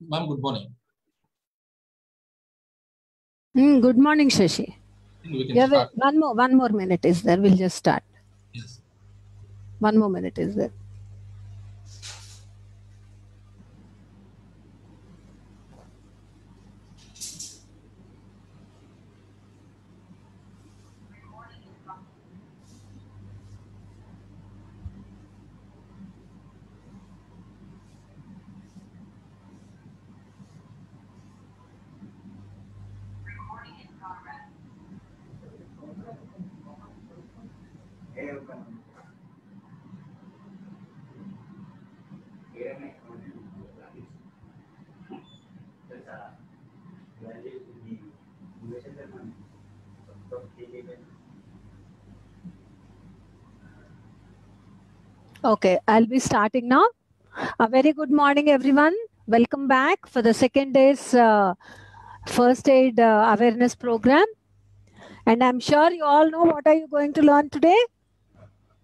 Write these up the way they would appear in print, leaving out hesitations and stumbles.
Ma'am, good morning. Good morning, Shashi. I think we can Yeah, start. one more minute is there. We'll just start. Yes. One more minute is there. Okay, I'll be starting now. A very good morning, everyone. Welcome back for the second day's first aid awareness program. And I'm sure you all know what are you going to learn today.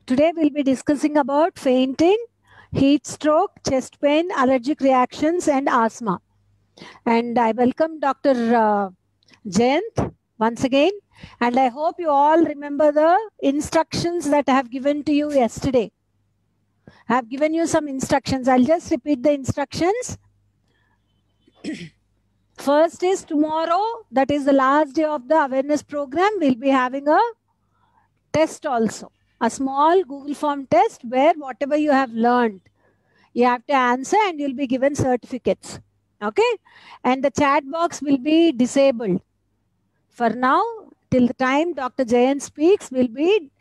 Today we'll be discussing about fainting, heat stroke, chest pain, allergic reactions, and asthma. And I welcome Dr. Jayanth once again. And I hope you all remember the instructions that I have given to you yesterday. I have given you some instructions. I'll just repeat the instructions. First is tomorrow, that is the last day of the awareness program. We'll be having a test also, a small Google form test where whatever you have learned, you have to answer and you'll be given certificates. Okay? And the chat box will be disabled. For now, till the time Dr. Jayanth speaks, we'll be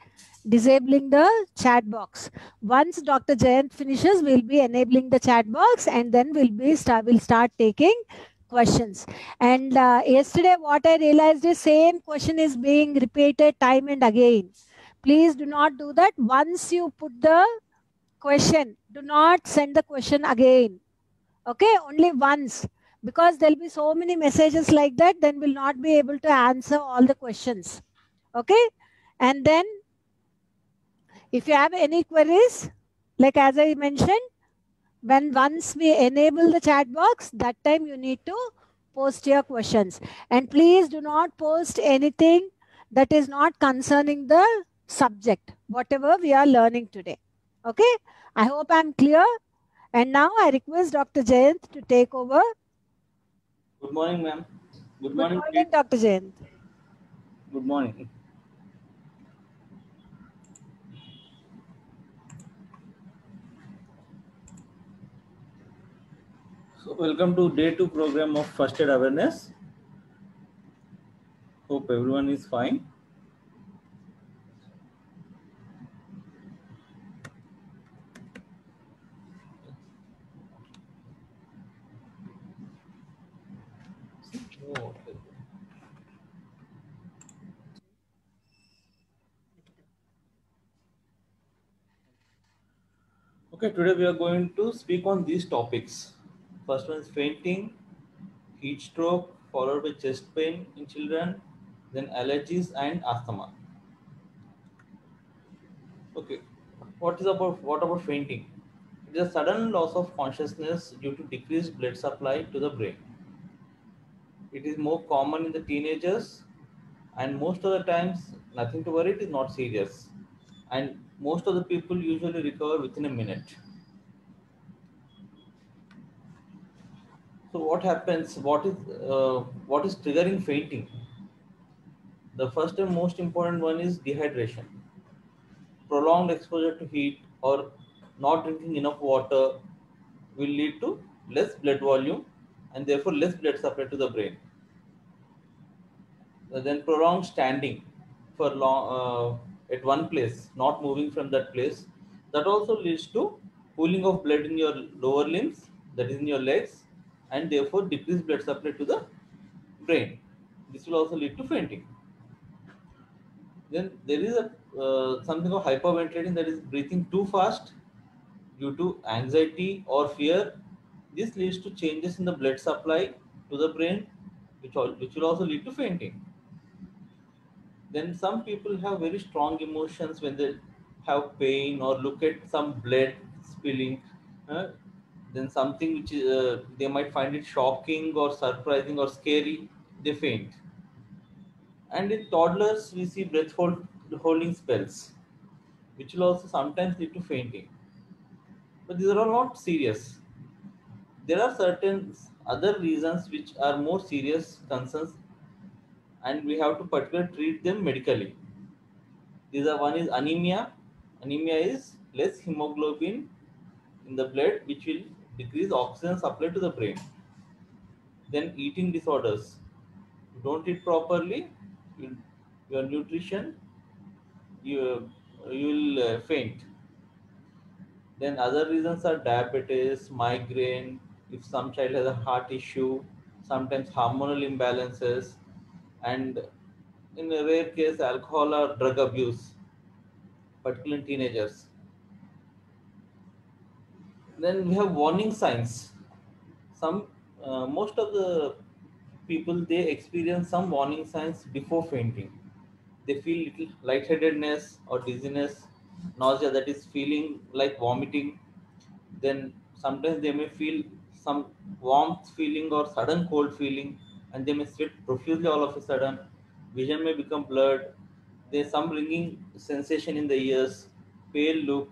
disabling the chat box. Once Dr. Jayanth finishes, we'll be enabling the chat box and then we'll start taking questions. And yesterday what I realized is same question is being repeated time and again. Please do not do that. Once you put the question, do not send the question again. Okay, only once, because there'll be so many messages like that, then we'll not be able to answer all the questions. Okay, and then if you have any queries, like as I mentioned, once we enable the chat box, that time you need to post your questions. And please do not post anything that is not concerning the subject, whatever we are learning today. Okay, I hope I'm clear. And now I request Dr. Jayanth to take over. Good morning, ma'am. Good Good morning, morning, kids. Dr. Jayanth. Good morning. So, welcome to day 2 program of first aid awareness. Hope everyone is fine. Okay, today we are going to speak on these topics. First one is fainting, heat stroke, followed by chest pain in children, then allergies and asthma. Okay, what about fainting? It is a sudden loss of consciousness due to decreased blood supply to the brain. It is more common in the teenagers, and most of the times nothing to worry, it is not serious, and most of the people usually recover within a minute. So what happens, what is triggering fainting? The first and most important one is dehydration. Prolonged exposure to heat or not drinking enough water will lead to less blood volume and therefore less blood supply to the brain. Then prolonged standing for long at one place, not moving from that place, that also leads to pooling of blood in your lower limbs, that is in your legs, and therefore decreased blood supply to the brain. This will also lead to fainting. Then there is a something of hyperventilating, that is breathing too fast due to anxiety or fear. This leads to changes in the blood supply to the brain, which will also lead to fainting. Then some people have very strong emotions when they have pain or look at some blood spilling. uh, Then something which is, they might find it shocking or surprising or scary, they faint. And in toddlers, we see holding spells, which will also sometimes lead to fainting. But these are all not serious. There are certain other reasons which are more serious concerns, and we have to particularly treat them medically. These are one is anemia. Anemia is less hemoglobin in the blood, which will decrease oxygen supply to the brain. Then eating disorders. You don't eat properly, you, your nutrition, you will faint. Then other reasons are diabetes, migraine, if some child has a heart issue, sometimes hormonal imbalances, and in a rare case, alcohol or drug abuse, particularly in teenagers. Then we have warning signs. Some, most of the people they experience some warning signs before fainting. They feel little lightheadedness or dizziness, nausea, that is feeling like vomiting. Then sometimes they may feel some warmth feeling or sudden cold feeling, and they may sweat profusely all of a sudden. Vision may become blurred. There's some ringing sensation in the ears, pale look,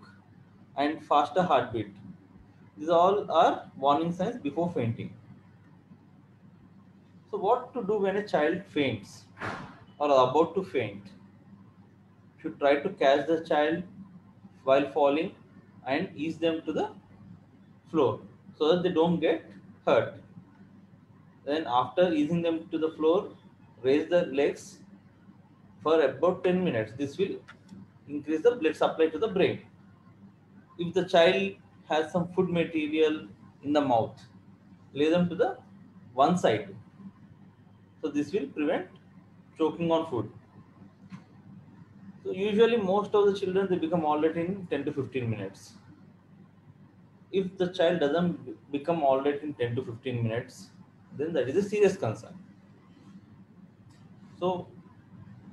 and faster heartbeat. These all are warning signs before fainting. So, what to do when a child faints or about to faint? Should try to catch the child while falling and ease them to the floor so that they don't get hurt. Then after easing them to the floor, raise the legs for about 10 minutes. This will increase the blood supply to the brain. If the child has some food material in the mouth, lay them to the one side. So this will prevent choking on food. So usually most of the children they become all right in 10 to 15 minutes. If the child doesn't become all right in 10 to 15 minutes, then that is a serious concern. So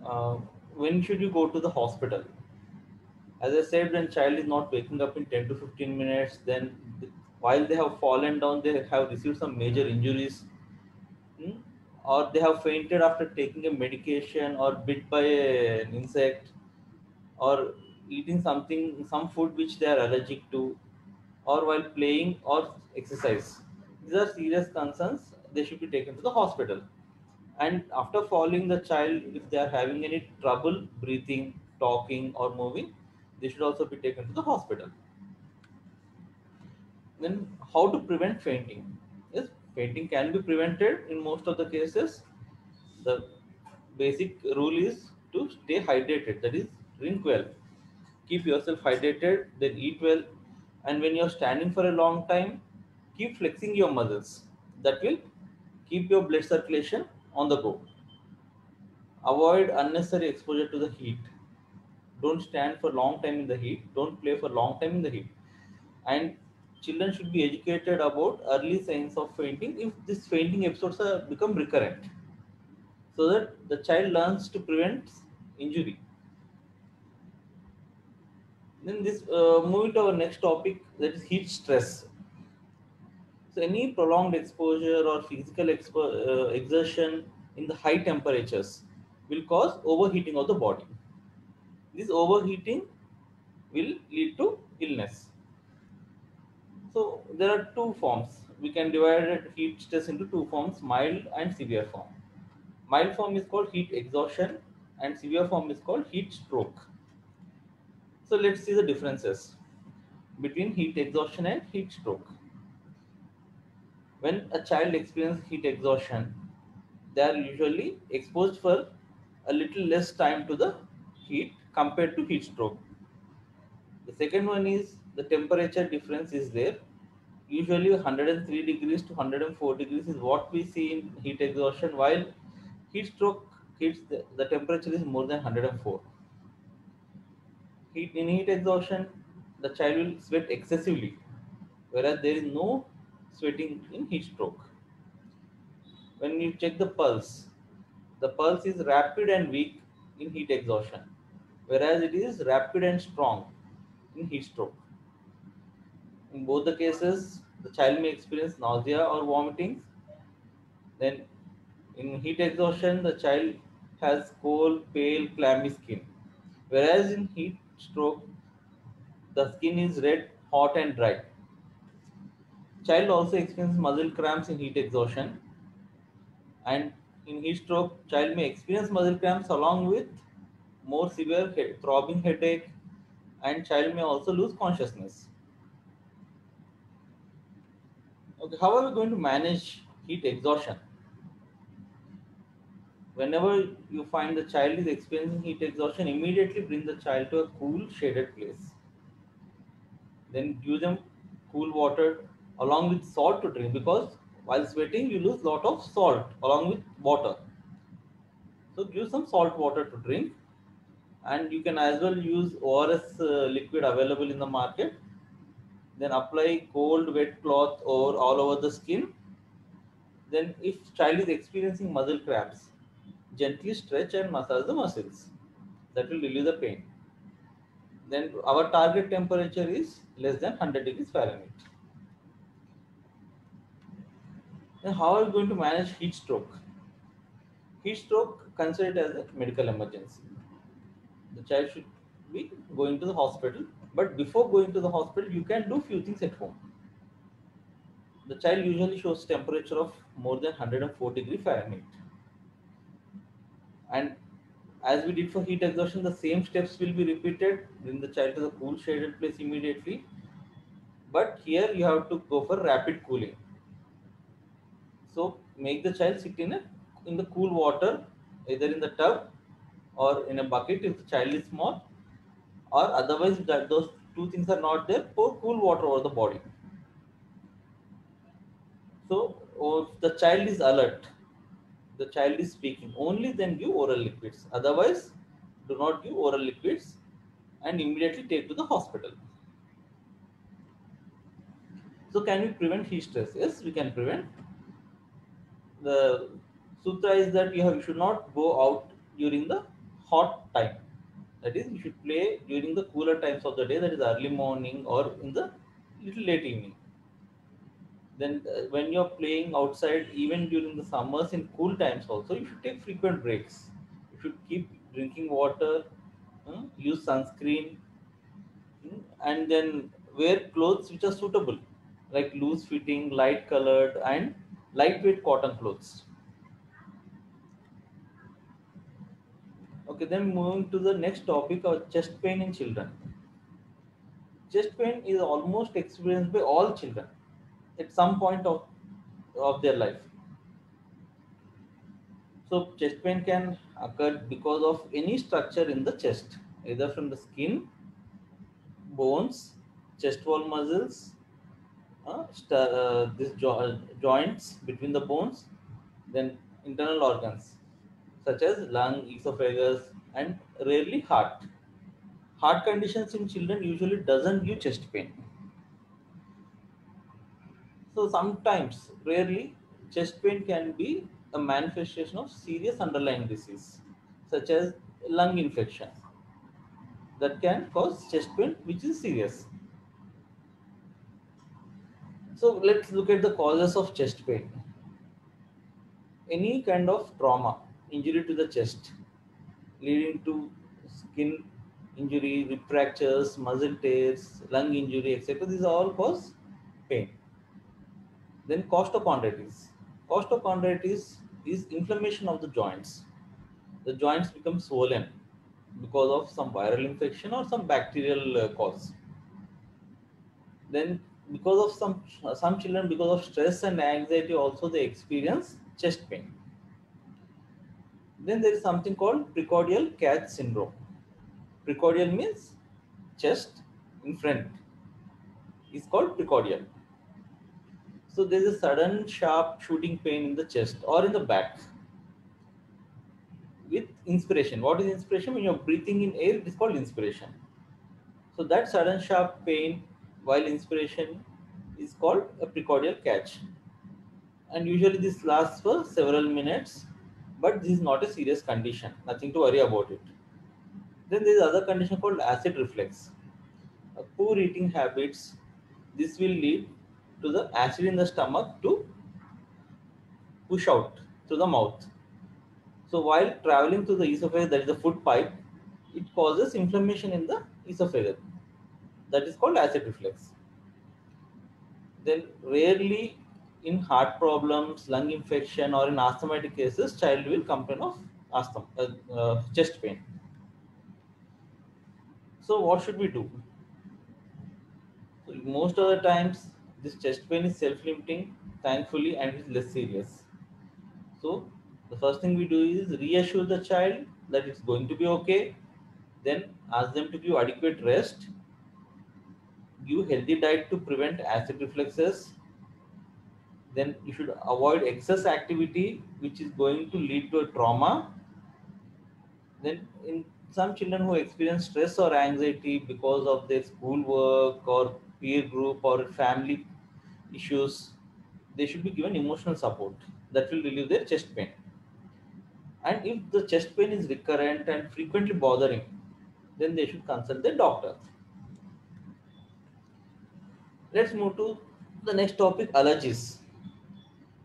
uh, when should you go to the hospital? As I said, when child is not waking up in 10 to 15 minutes, then while they have fallen down, they have received some major injuries, hmm, or they have fainted after taking a medication or bit by an insect, or eating something, some food which they are allergic to, or while playing or exercise. These are serious concerns. They should be taken to the hospital. And after falling, the child, if they are having any trouble breathing, talking, or moving, they should also be taken to the hospital. Then, how to prevent fainting? Yes, fainting can be prevented in most of the cases. The basic rule is to stay hydrated, that is, drink well, keep yourself hydrated, then eat well, and when you're standing for a long time, keep flexing your muscles. That will keep your blood circulation on the go. Avoid unnecessary exposure to the heat. Don't stand for long time in the heat. Don't play for long time in the heat. And children should be educated about early signs of fainting if these fainting episodes are become recurrent, so that the child learns to prevent injury. Then this moving to our next topic, that is heat stress. So any prolonged exposure or physical exertion in the high temperatures will cause overheating of the body. This overheating will lead to illness. So there are two forms. We can divide heat stress into two forms: mild and severe form. Mild form is called heat exhaustion, and severe form is called heat stroke. So let's see the differences between heat exhaustion and heat stroke. When a child experiences heat exhaustion, they are usually exposed for a little less time to the heat compared to heat stroke. The second one is the temperature difference is there. Usually 103 degrees to 104 degrees is what we see in heat exhaustion, while heat stroke hits the temperature is more than 104. In heat exhaustion, the child will sweat excessively, whereas there is no sweating in heat stroke. When you check the pulse is rapid and weak in heat exhaustion, whereas it is rapid and strong in heat stroke. In both the cases, the child may experience nausea or vomiting. Then in heat exhaustion, the child has cold, pale, clammy skin. Whereas in heat stroke, the skin is red, hot, and dry. Child also experiences muscle cramps in heat exhaustion, and in heat stroke, child may experience muscle cramps along with more severe throbbing headache, and child may also lose consciousness. Okay, how are we going to manage heat exhaustion? Whenever you find the child is experiencing heat exhaustion, immediately bring the child to a cool, shaded place. Then give them cool water along with salt to drink, because while sweating you lose lot of salt along with water. So give some salt water to drink, and you can as well use ORS liquid available in the market. Then apply cold wet cloth over all over the skin. Then if child is experiencing muscle cramps, gently stretch and massage the muscles. That will relieve the pain. Then our target temperature is less than 100 degrees Fahrenheit. Then how are we going to manage heat stroke? Heat stroke considered as a medical emergency. The child should be going to the hospital, but before going to the hospital, you can do few things at home. The child usually shows temperature of more than 104 degree Fahrenheit, and as we did for heat exhaustion, the same steps will be repeated. Bring the child to the cool shaded place immediately, but here you have to go for rapid cooling. So make the child sit in the cool water, either in the tub or in a bucket if the child is small, or otherwise that those two things are not there, pour cool water over the body. So if the child is alert, the child is speaking, only then give oral liquids. Otherwise, do not give oral liquids and immediately take to the hospital. So can we prevent heat stress? Yes, we can prevent. The sutra is that you should not go out during the hot time. That is, you should play during the cooler times of the day, that is early morning or in the little late evening. Then when you're playing outside, even during the summers in cool times also, you should take frequent breaks. You should keep drinking water, use sunscreen, and then wear clothes which are suitable, like loose fitting, light colored, and lightweight cotton clothes. Okay, then moving to the next topic of chest pain in children. Chest pain is almost experienced by all children at some point of their life. So chest pain can occur because of any structure in the chest, either from the skin, bones, chest wall muscles, joints between the bones, then internal organs such as lung, esophagus, and rarely heart. Heart conditions in children usually doesn't give chest pain. So sometimes, rarely, chest pain can be a manifestation of serious underlying disease, such as lung infection, that can cause chest pain, which is serious. So let's look at the causes of chest pain. Any kind of trauma, injury to the chest, leading to skin injury, rib fractures, muscle tears, lung injury, etc. These all cause pain. Then costochondritis. Costochondritis is inflammation of the joints. The joints become swollen because of some viral infection or some bacterial cause. Then because of some children, because of stress and anxiety also, they experience chest pain. Then there is something called precordial catch syndrome. Precordial means chest in front is called precordial. So there is a sudden sharp shooting pain in the chest or in the back with inspiration. What is inspiration? When you're breathing in air, it is called inspiration. So that sudden sharp pain while inspiration is called a precordial catch. And usually this lasts for several minutes, but this is not a serious condition. Nothing to worry about it. Then there is other condition called acid reflux. Poor eating habits. This will lead to the acid in the stomach to push out through the mouth. So while traveling through the esophagus, that is the food pipe, it causes inflammation in the esophagus. That is called acid reflux. Then rarely in heart problems, lung infection, or in asthmatic cases, child will complain of asthma, chest pain. So what should we do? So most of the times, this chest pain is self-limiting, thankfully, and is less serious. So the first thing we do is reassure the child that it's going to be okay. Then ask them to give adequate rest, give healthy diet to prevent acid refluxes. Then you should avoid excess activity which is going to lead to a trauma. Then in some children who experience stress or anxiety because of their schoolwork or peer group or family issues, they should be given emotional support that will relieve their chest pain. And if the chest pain is recurrent and frequently bothering, then they should consult the doctor. Let's move to the next topic, allergies.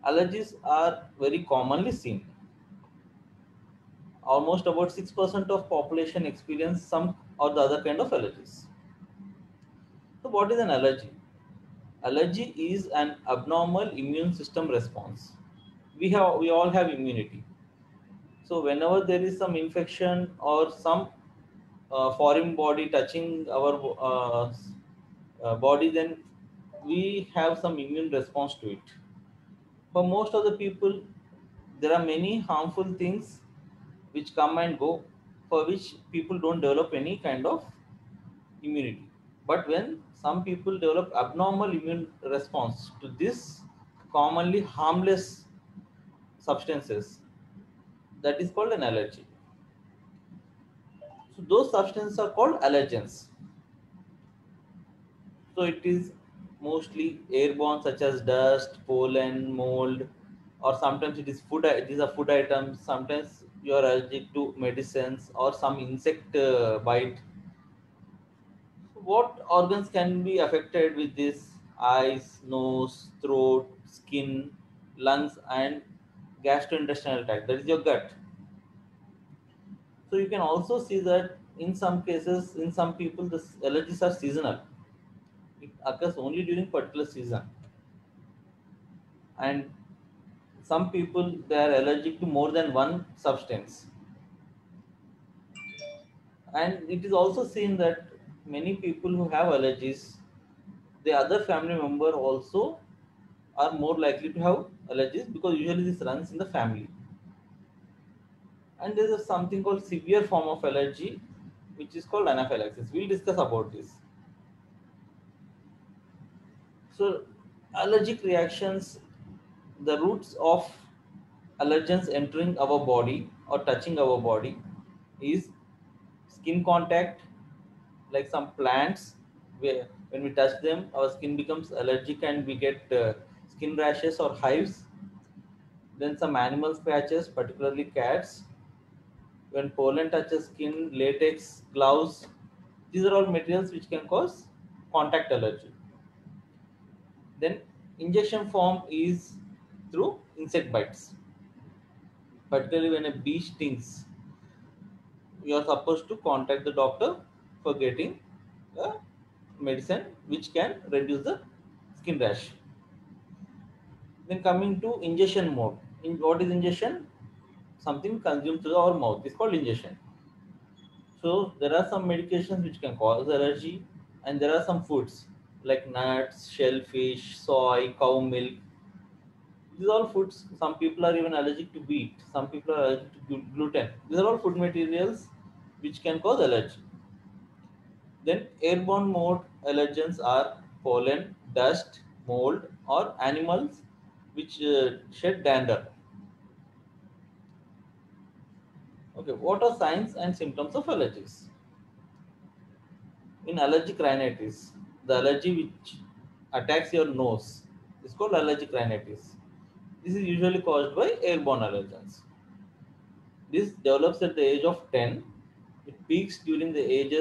Allergies are very commonly seen. Almost about 6% of population experience some or the other kind of allergies. So what is an allergy? Allergy is an abnormal immune system response. We all have immunity. So whenever there is some infection or some foreign body touching our body, then we have some immune response to it. For most of the people, there are many harmful things which come and go, for which people don't develop any kind of immunity. But when some people develop abnormal immune response to this commonly harmless substances, that is called an allergy. So those substances are called allergens. So it is mostly airborne, such as dust, pollen, mold, or sometimes it is food. These are food items. Sometimes you are allergic to medicines or some insect bite. What organs can be affected with this? Eyes, nose, throat, skin, lungs, and gastrointestinal tract. That is your gut. So you can also see that in some cases, in some people, the allergies are seasonal. It occurs only during particular season, and some people they are allergic to more than one substance. And it is also seen that many people who have allergies, the other family member also are more likely to have allergies because usually this runs in the family. And there is something called severe form of allergy, which is called anaphylaxis. We'll discuss about this. So allergic reactions, the roots of allergens entering our body or touching our body is skin contact, like some plants where when we touch them our skin becomes allergic and we get skin rashes or hives. Then some animal scratches, particularly cats. When pollen touches skin, latex, gloves, these are all materials which can cause contact allergy. Then injection form is through insect bites, particularly when a bee stings. You are supposed to contact the doctor for getting a medicine which can reduce the skin rash. Then coming to ingestion mode. In what is ingestion? Something consumed through our mouth is called ingestion. So there are some medications which can cause allergy, and there are some foods like nuts, shellfish, soy, cow milk. These are all foods. Some people are even allergic to wheat. Some people are allergic to gluten. These are all food materials which can cause allergy. Then airborne mode allergens are pollen, dust, mold, or animals which shed dander. Okay, what are signs and symptoms of allergies? In allergic rhinitis, the allergy which attacks your nose is called allergic rhinitis. This is usually caused by airborne allergens. This develops at the age of 10. It peaks during the age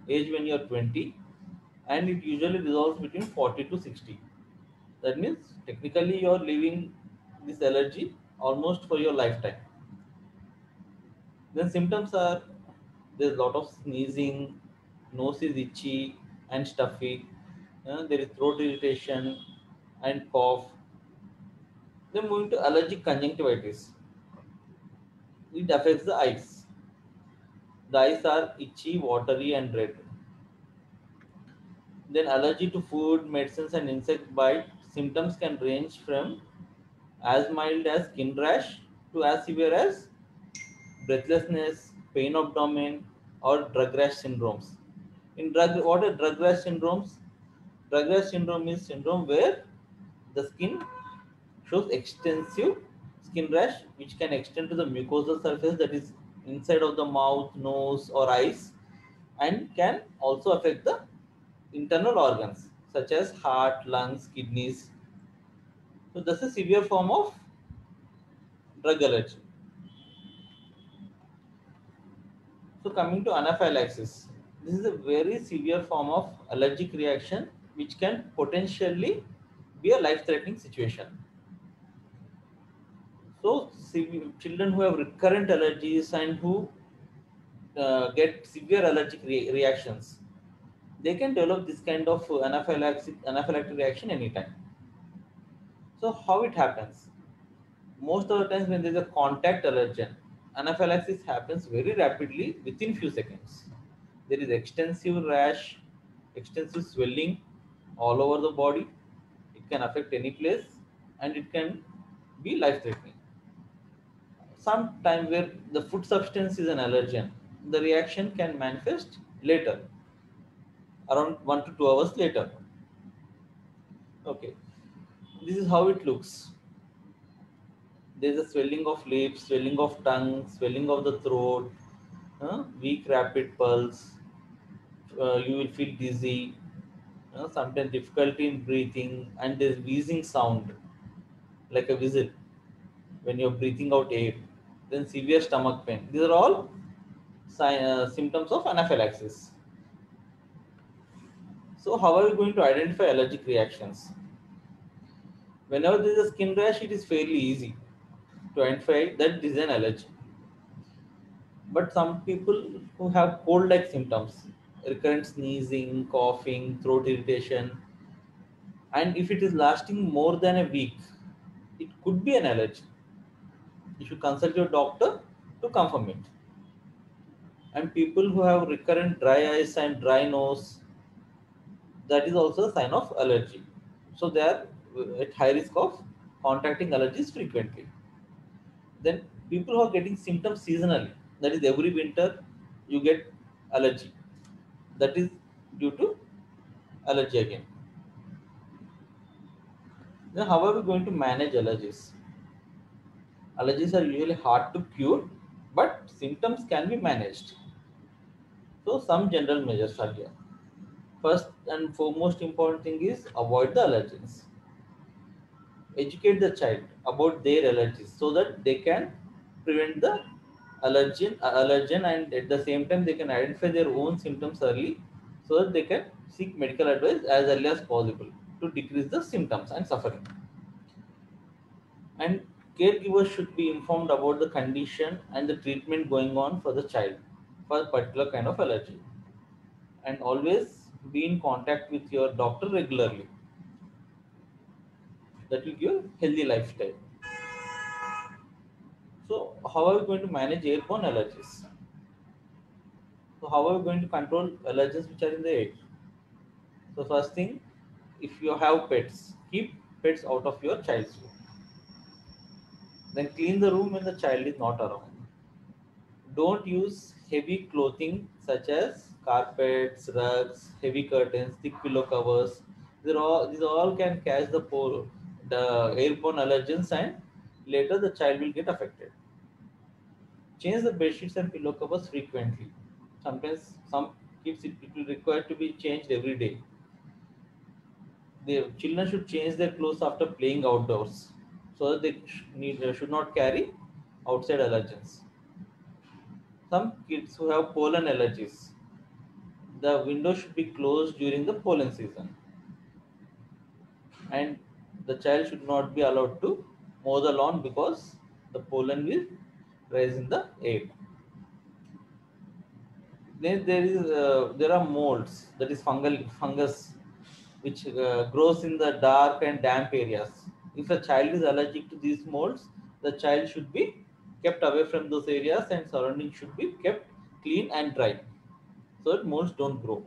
when you are 20, and it usually resolves between 40 to 60. That means technically you are living this allergy almost for your lifetime. Then symptoms are, there's a lot of sneezing, nose is itchy and stuffy, there is throat irritation and cough. Then moving to allergic conjunctivitis, it affects the eyes. The eyes are itchy, watery, and red. Then allergy to food, medicines, and insect bite. Symptoms can range from as mild as skin rash to as severe as breathlessness, pain of abdomen, or drug rash syndromes. What are drug rash syndromes? Drug rash syndrome is syndrome where the skin shows extensive skin rash, which can extend to the mucosal surface, that is inside of the mouth, nose, or eyes, and can also affect the internal organs such as heart, lungs, kidneys. So this is a severe form of drug allergy. So coming to anaphylaxis, this is a very severe form of allergic reaction which can potentially be a life-threatening situation. So children who have recurrent allergies and who get severe allergic reactions, they can develop this kind of anaphylactic reaction anytime. So how it happens? Most of the times when there is a contact allergen, anaphylaxis happens very rapidly within few seconds. There is extensive rash, extensive swelling all over the body. It can affect any place and it can be life threatening. Sometimes where the food substance is an allergen, the reaction can manifest later, around 1 to 2 hours later. Okay, this is how it looks. There's a swelling of lips, swelling of tongue, swelling of the throat, weak rapid pulse. You will feel dizzy, sometimes difficulty in breathing, and there's wheezing sound like a whistle when you're breathing out air. Then severe stomach pain. These are all symptoms of anaphylaxis. So, how are we going to identify allergic reactions? Whenever there is a skin rash, it is fairly easy to identify that this is an allergy. But some people who have cold-like symptoms, recurrent sneezing, coughing, throat irritation, and if it is lasting more than a week, it could be an allergy. You should consult your doctor to confirm it. And people who have recurrent dry eyes and dry nose, that is also a sign of allergy. So they are at high risk of contracting allergies frequently. Then people who are getting symptoms seasonally, that is every winter you get allergy, that is due to allergy again. Then how are we going to manage allergies? Allergies are usually hard to cure, but symptoms can be managed. So some general measures are here. First and foremost important thing is avoid the allergens. Educate the child about their allergies so that they can prevent the allergen, and at the same time they can identify their own symptoms early so that they can seek medical advice as early as possible to decrease the symptoms and suffering. And caregivers should be informed about the condition and the treatment going on for the child for a particular kind of allergy, and always be in contact with your doctor regularly. That will give healthy lifestyle. So how are we going to manage airborne allergies? So how are we going to control allergens which are in the air? So first thing, if you have pets, keep pets out of your child's room. Then clean the room when the child is not around. Don't use heavy clothing such as carpets, rugs, heavy curtains, thick pillow covers. These all can catch the airborne allergens, and later the child will get affected. Change the bed sheets and pillow covers frequently. Sometimes some kids it will require to be changed every day. The children should change their clothes after playing outdoors so that they should not carry outside allergens. Some kids who have pollen allergies, the window should be closed during the pollen season. And the child should not be allowed to mow the lawn because the pollen will rise in the air. Then there are molds, that is fungus which grows in the dark and damp areas. If a child is allergic to these molds, the child should be kept away from those areas and surroundings should be kept clean and dry so that molds don't grow.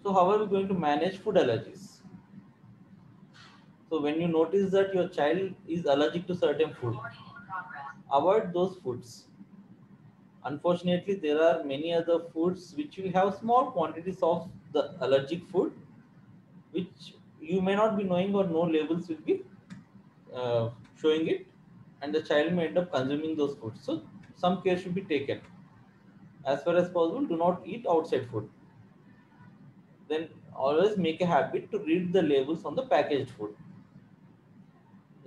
So how are we going to manage food allergies? So when you notice that your child is allergic to certain food, avoid those foods. Unfortunately, there are many other foods which will have small quantities of the allergic food, which you may not be knowing or no labels will be uh, showing it, and the child may end up consuming those foods. So some care should be taken. As far as possible, do not eat outside food. Then always make a habit to read the labels on the packaged food.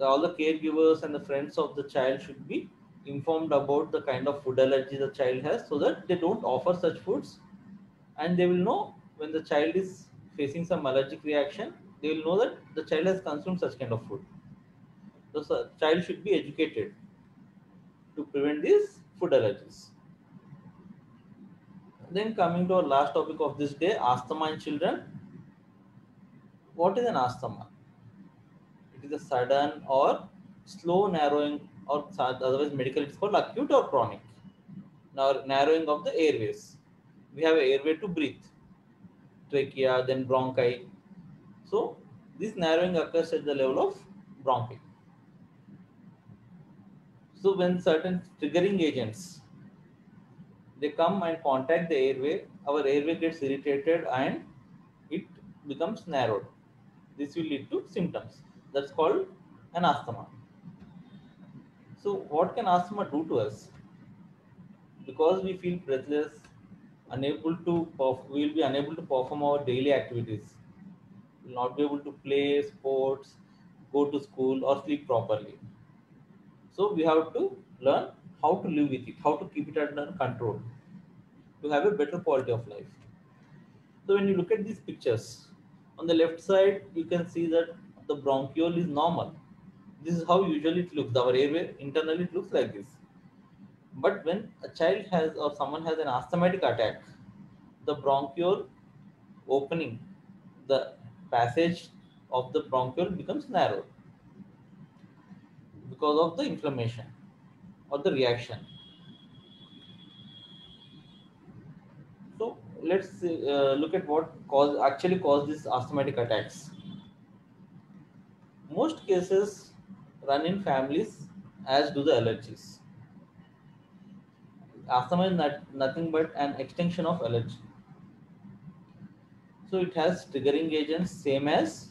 All the caregivers and the friends of the child should be informed about the kind of food allergy the child has so that they don't offer such foods, and they will know when the child is facing some allergic reaction, they will know that the child has consumed such kind of food. So child should be educated to prevent these food allergies. Then coming to our last topic of this day, asthma in children. What is an asthma? It is a sudden or slow narrowing, or otherwise medical it's called acute or chronic. Now narrowing of the airways. We have an airway to breathe, trachea, then bronchi. So this narrowing occurs at the level of bronchi. So when certain triggering agents they come and contact the airway, our airway gets irritated and it becomes narrowed. This will lead to symptoms. That's called an asthma. So what can asthma do to us? Because we feel breathless, unable to we will be unable to perform our daily activities. We will not be able to play sports, go to school or sleep properly. So we have to learn how to live with it, how to keep it under control, to have a better quality of life. So when you look at these pictures, on the left side you can see that the bronchiole is normal. This is how usually it looks. Our airway internally it looks like this. But when a child has or someone has an asthmatic attack, the bronchiole opening, the passage of the bronchiole becomes narrow because of the inflammation or the reaction. So let's look at what actually cause these asthmatic attacks. Most cases run in families, as do the allergies. Asthma is nothing but an extension of allergy. So it has triggering agents same as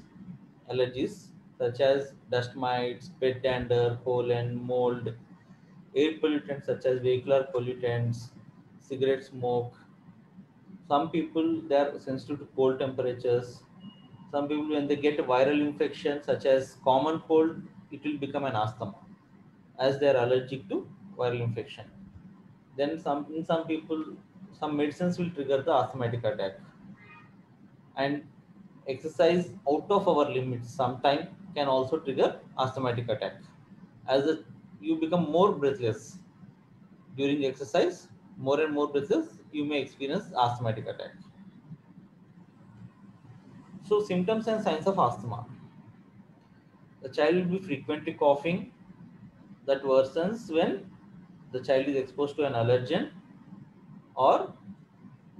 allergies such as dust mites, pet dander, pollen, mold, air pollutants such as vehicular pollutants, cigarette smoke. Some people they are sensitive to cold temperatures. Some people when they get a viral infection such as common cold, it will become an asthma as they are allergic to viral infection. Then some people some medicines will trigger the asthmatic attack, and exercise out of our limits sometimes can also trigger asthmatic attack as you become more breathless during exercise, more and more breathless you may experience asthmatic attack. So symptoms and signs of asthma: the child will be frequently coughing, that worsens when the child is exposed to an allergen or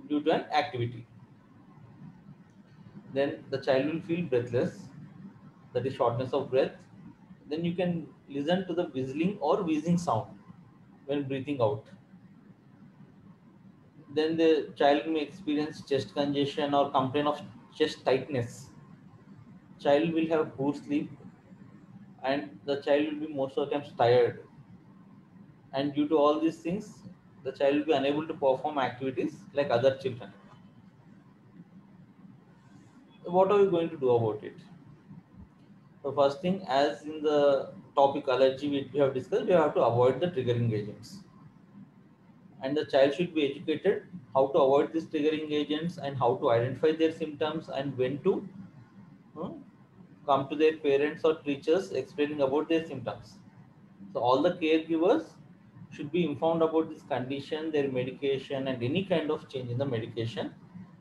due to an activity. Then the child will feel breathless, that is shortness of breath. Then you can listen to the whistling or wheezing sound when breathing out. Then the child may experience chest congestion or complain of chest tightness. Child will have poor sleep and the child will be most of the times tired. And due to all these things, the child will be unable to perform activities like other children. What are we going to do about it? So first thing, as in the topic allergy which we have discussed, we have to avoid the triggering agents. And the child should be educated how to avoid these triggering agents and how to identify their symptoms and when to uh, come to their parents or teachers explaining about their symptoms. So all the caregivers should be informed about this condition, their medication, and any kind of change in the medication,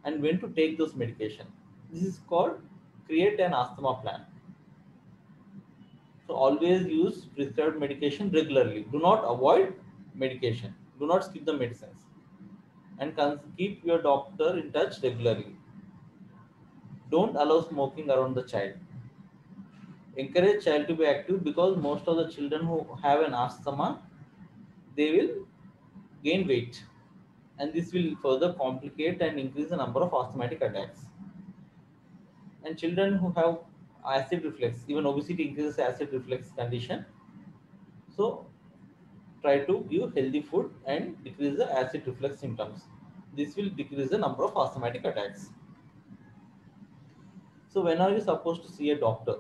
and when to take those medication. This is called create an asthma plan. So always use prescribed medication regularly. Do not avoid medication. Do not skip the medicines, and keep your doctor in touch regularly. Don't allow smoking around the child. Encourage child to be active, because most of the children who have an asthma, they will gain weight, and this will further complicate and increase the number of asthmatic attacks. And children who have acid reflux, even obesity increases acid reflux condition. So try to give healthy food and decrease the acid reflux symptoms. This will decrease the number of asthmatic attacks. So when are you supposed to see a doctor?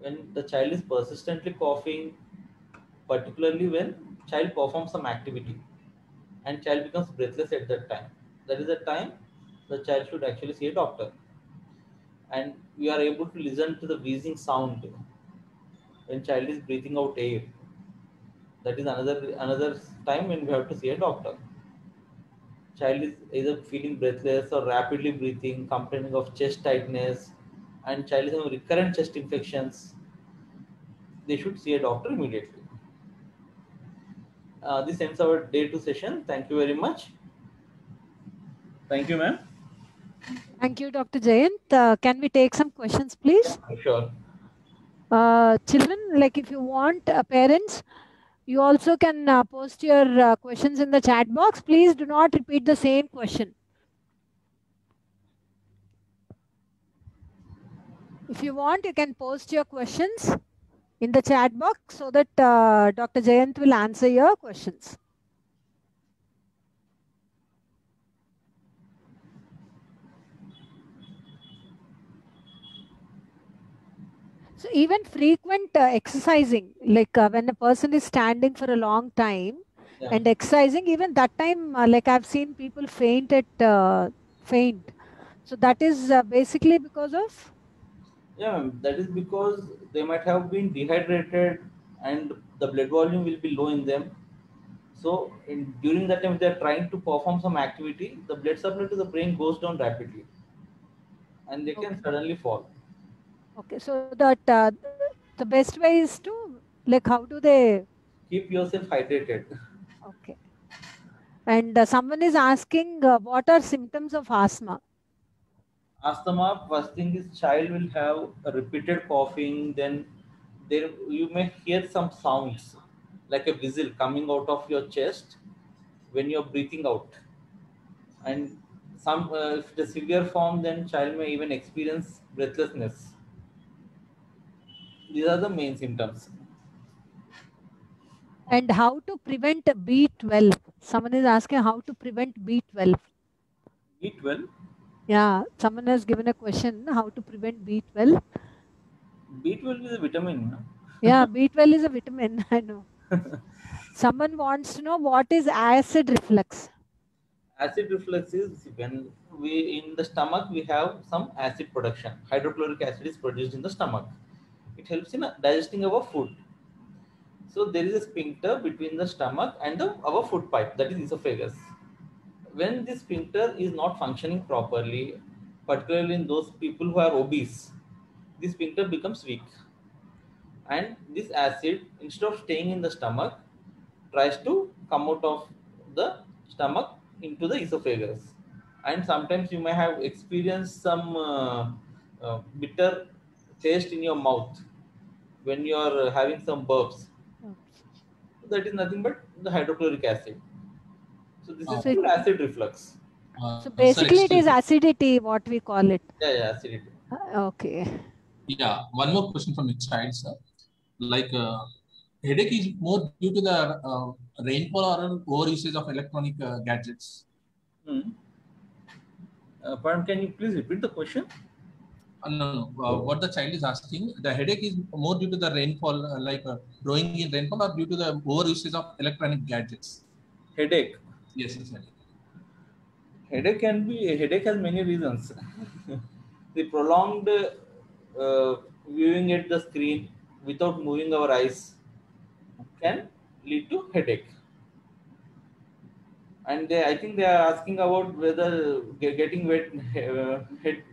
When the child is persistently coughing, particularly when child performs some activity and child becomes breathless at that time. That is the time the child should actually see a doctor. And we are able to listen to the wheezing sound when child is breathing out air. That is another time when we have to see a doctor. Child is either feeling breathless or rapidly breathing, complaining of chest tightness, and child is having recurrent chest infections. They should see a doctor immediately. This ends our day 2 session. Thank you very much. Thank you, ma'am. Thank you, Dr. Jayanth. Can we take some questions, please? Sure. Children, like if you want, parents, you also can post your questions in the chat box. Please do not repeat the same question. If you want, you can post your questions in the chat box so that Dr. Jayanth will answer your questions. So even frequent exercising, like when a person is standing for a long time and exercising, even that time, like I've seen people faint. So that is basically because of? Yeah, ma'am. That is because they might have been dehydrated and the blood volume will be low in them. So during that time, if they are trying to perform some activity, the blood supply to the brain goes down rapidly, and they can suddenly fall. Okay, so that the best way is to, like, how do they? Keep yourself hydrated. Okay. And someone is asking, what are symptoms of asthma? Asthma, first thing is child will have a repeated coughing. Then there you may hear some sounds like a whistle coming out of your chest when you're breathing out. And some if the severe form, then child may even experience breathlessness. These are the main symptoms. And how to prevent B12? Someone is asking how to prevent B12. B12. Yeah, someone has given a question, how to prevent B12. B12 is a vitamin. Yeah, B12 is a vitamin, I know. Someone wants to know what is acid reflux. Acid reflux is when we in the stomach we have some acid production. Hydrochloric acid is produced in the stomach. It helps in digesting our food. So there is a sphincter between the stomach and our food pipe, that is esophagus. When this sphincter is not functioning properly, particularly in those people who are obese, this sphincter becomes weak, and this acid, instead of staying in the stomach, tries to come out of the stomach into the esophagus. And sometimes you may have experienced some bitter taste in your mouth when you are having some burps. That is nothing but the hydrochloric acid. So this is So, called acid reflux. so Sir, basically it excuse is me. acidity, what we call it. Yeah, acidity. Okay. Yeah, one more question from the child, sir. Like, headache is more due to the rainfall or over usage of electronic gadgets? Pardon, can you please repeat the question? No. What the child is asking, the headache is more due to the rainfall, growing in rainfall, or due to the over usage of electronic gadgets? Headache. Yes, yes. Headache has many reasons. The prolonged viewing at the screen without moving our eyes can lead to headache. And I think they are asking about whether getting wet,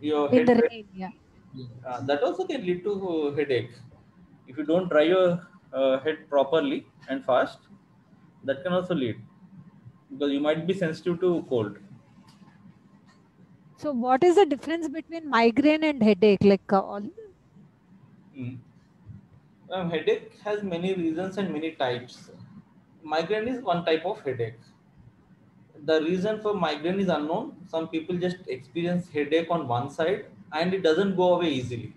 your In head the wet, rain, yeah. that also can lead to headache. If you don't dry your head properly and fast, that can also lead, because you might be sensitive to cold. So what is the difference between migraine and headache? Like Mm. Headache has many reasons and many types. Migraine is one type of headache. The reason for migraine is unknown. Some people just experience headache on one side and it doesn't go away easily.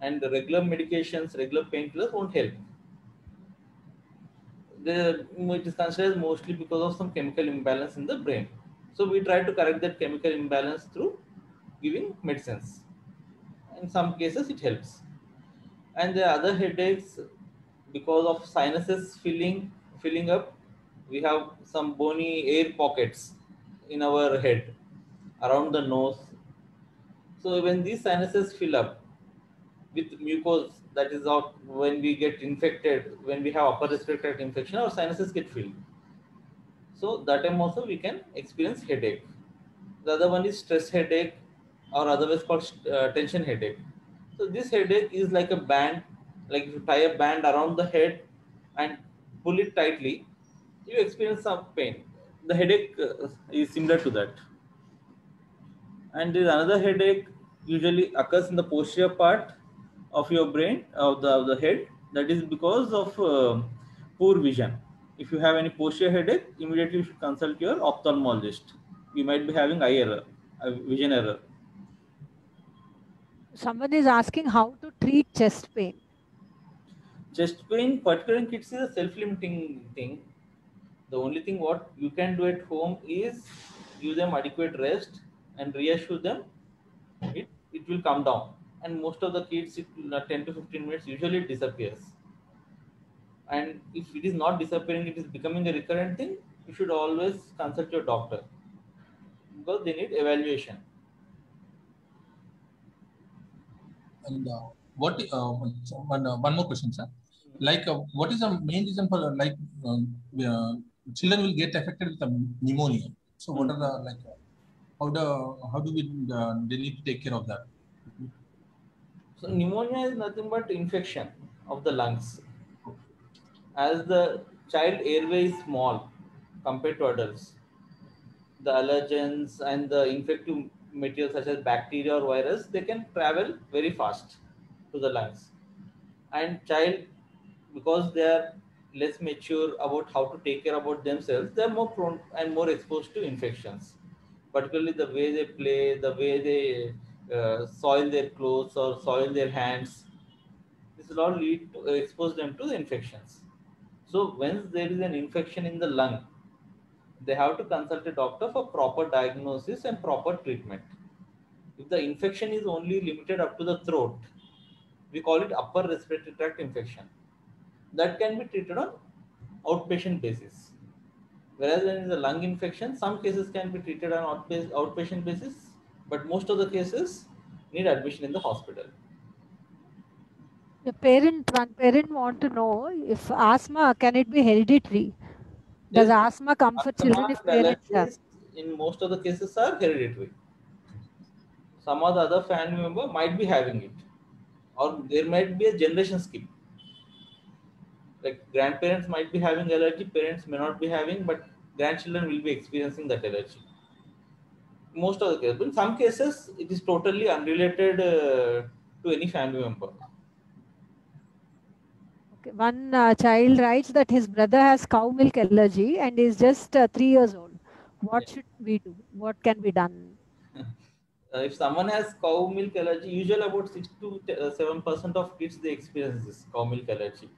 And the regular medications, regular painkillers won't help. It is considered mostly because of some chemical imbalance in the brain. So we try to correct that chemical imbalance through giving medicines. In some cases, it helps. And the other headaches, because of sinuses filling up, we have some bony air pockets in our head around the nose. So when these sinuses fill up with mucus, that is out when we get infected, when we have upper respiratory tract infection, our sinuses get filled. So that time also we can experience headache. The other one is stress headache, or otherwise called tension headache. So this headache is like a band, like if you tie a band around the head and pull it tightly, you experience some pain. The headache is similar to that. And there is another headache usually occurs in the posterior part of your brain, of the head. That is because of poor vision. If you have any posterior headache, immediately you should consult your ophthalmologist. You might be having eye error, vision error. someone is asking how to treat chest pain. Chest pain, particularly in kids, is a self-limiting thing. The only thing what you can do at home is give them adequate rest and reassure them it will come down. And most of the kids, 10 to 15 minutes usually it disappears. And if it is not disappearing, it is becoming a recurrent thing, you should always consult your doctor because they need evaluation. And one more question, sir. Like, what is the main reason for children will get affected with pneumonia? So, what are the how do we they need to take care of that? So pneumonia is nothing but infection of the lungs. As the child airway is small compared to adults, the allergens and the infective materials such as bacteria or virus, they can travel very fast to the lungs. And child, because they are less mature about how to take care about themselves, they are more prone and more exposed to infections, particularly the way they play, the way they soil their clothes or soil their hands. This will all lead to expose them to the infections. So once there is an infection in the lung, they have to consult a doctor for proper diagnosis and proper treatment. If the infection is only limited up to the throat, we call it upper respiratory tract infection. That can be treated on outpatient basis. Whereas when it is a lung infection, some cases can be treated on outpatient basis, but most of the cases need admission in the hospital. One parent want to know if asthma, can it be hereditary? Does Yes, asthma come for children asthma if and parents have? allergies in most of the cases are hereditary. Some of the other family member might be having it, or there might be a generation skip. Like grandparents might be having allergy, parents may not be having, but grandchildren will be experiencing that allergy. Most of the cases, but in some cases, it is totally unrelated to any family member. Okay. One child writes that his brother has cow milk allergy and is just 3 years old. Yeah. What should we do? What can be done? If someone has cow milk allergy, usually about 6 to 7% of kids they experience this cow milk allergy.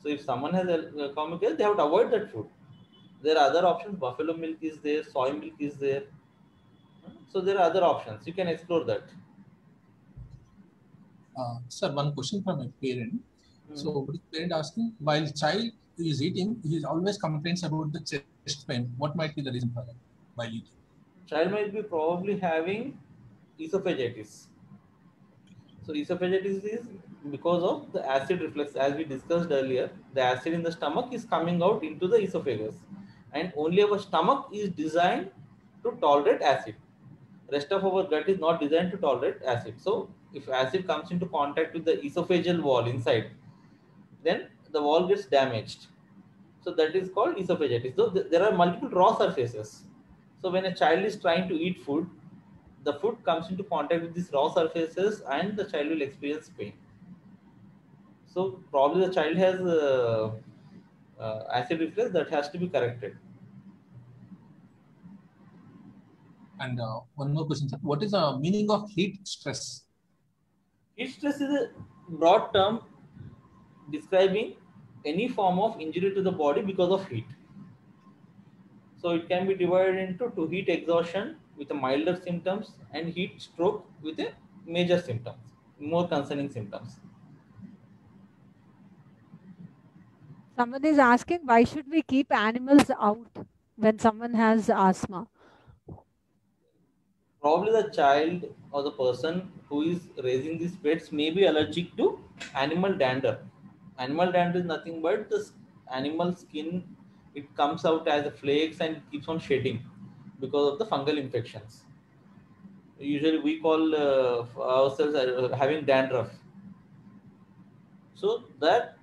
So if someone has a cow milk allergy, they have to avoid that food. There are other options. Buffalo milk is there, soy milk is there. So there are other options. You can explore that. Sir, one question from a parent. Hmm. So, parent asking, while child is eating, he always complains about the chest pain. What might be the reason for that while eating? Child might be probably having esophagitis. So esophagitis is because of the acid reflux, as we discussed earlier. The acid in the stomach is coming out into the esophagus, and only our stomach is designed to tolerate acid. Rest of our gut is not designed to tolerate acid. So if acid comes into contact with the esophageal wall inside, then the wall gets damaged. So that is called esophagitis. So there are multiple raw surfaces. So when a child is trying to eat food, the food comes into contact with these raw surfaces and the child will experience pain. So probably the child has acid reflux that has to be corrected. And one more question, sir. What is the meaning of heat stress? Heat stress is a broad term describing any form of injury to the body because of heat. So it can be divided into two: heat exhaustion with a milder symptoms and heat stroke with a major symptoms, more concerning symptoms. Someone is asking, why should we keep animals out when someone has asthma? Probably the child or the person who is raising these pets may be allergic to animal dander. Animal dander is nothing but the animal skin. It comes out as a flakes and it keeps on shedding because of the fungal infections. Usually we call ourselves having dandruff. So that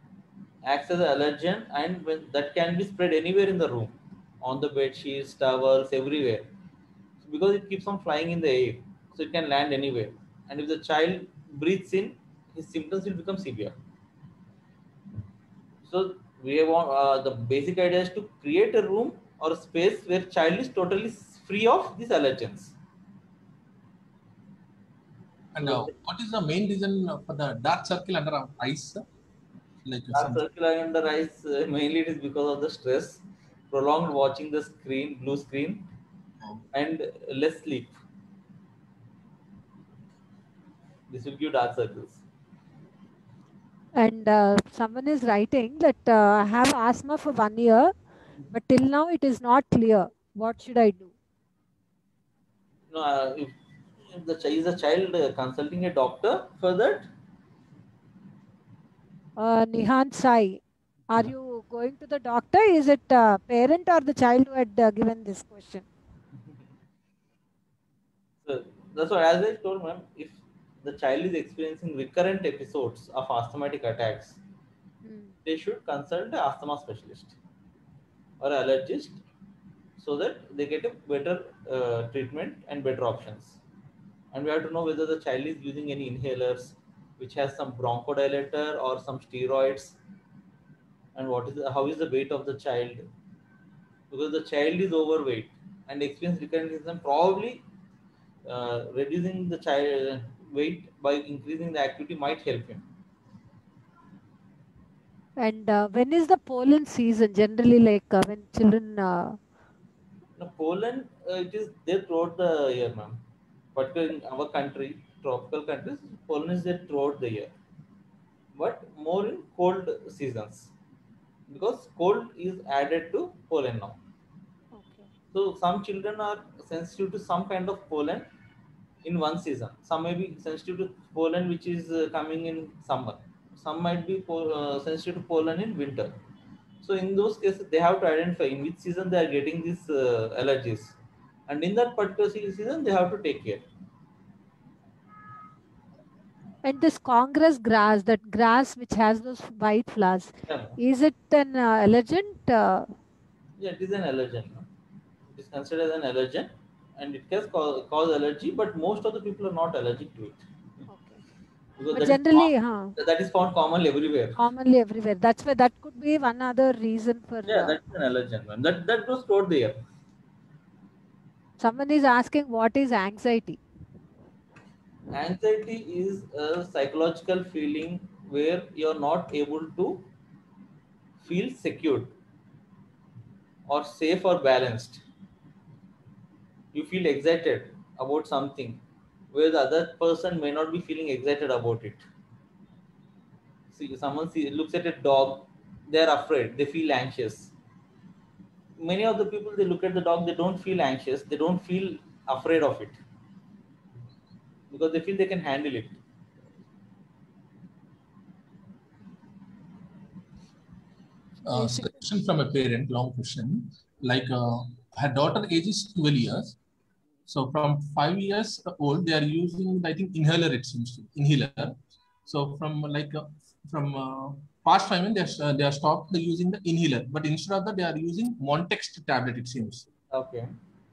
acts as an allergen, and when that can be spread anywhere in the room, on the bed sheets, towels, everywhere, because it keeps on flying in the air, so it can land anywhere. And if the child breathes in, his symptoms will become severe. So we want the basic idea is to create a room or a space where child is totally free of these allergens. And So what is the main reason for the dark circle under our eyes, sir? Like dark some. circle under eyes, mainly it is because of the stress, prolonged watching the screen, blue screen, and less sleep. This will give dark circles. And someone is writing that I have asthma for 1 year, but till now it is not clear. What should I do? No, if the is a child consulting a doctor for that? Nihant Sai, are you going to the doctor? Is it parent or the child who had given this question? So that's why, as I told ma'am, if the child is experiencing recurrent episodes of asthmatic attacks, Hmm. they should consult an asthma specialist or allergist so that they get a better treatment and better options. And we have to know whether the child is using any inhalers which has some bronchodilator or some steroids, and how is the weight of the child, because the child is overweight and experience recurrent symptom, probably reducing the child weight by increasing the activity might help him. And when is the pollen season? Generally, like when children. Now, Poland, it is there throughout the year, ma'am. Particularly in our country, tropical countries, pollen is there throughout the year, but more in cold seasons, because cold is added to pollen now. Okay. So some children are sensitive to some kind of pollen in one season. Some may be sensitive to pollen which is coming in summer. Some might be sensitive to pollen in winter. So in those cases, they have to identify in which season they are getting these allergies, and in that particular season, they have to take care. And this Congress grass, that grass which has those white flowers, Yeah, is it an allergen? yeah, it is an allergen. No? It is considered as an allergen, and it can cause allergy. But most of the people are not allergic to it, Okay. because But generally, huh, that is found commonly everywhere. commonly everywhere. That's why that could be one other reason for. Yeah, that is an allergen, man. That goes throughout the year. Someone is asking, what is anxiety? Anxiety is a psychological feeling where you are not able to feel secured or safe or balanced. You feel excited about something where the other person may not be feeling excited about it. See, looks at a dog, they are afraid, they feel anxious. Many of the people, they look at the dog, they don't feel anxious, they don't feel afraid of it, because they feel they can handle it. So a question from a parent, long question. Like her daughter age is 12 years. So from 5 years old, they are using, I think, inhaler, it seems to inhaler. So from past 5 months, they are stopped using the inhaler, but instead of that, they are using Montext tablet, it seems. Okay.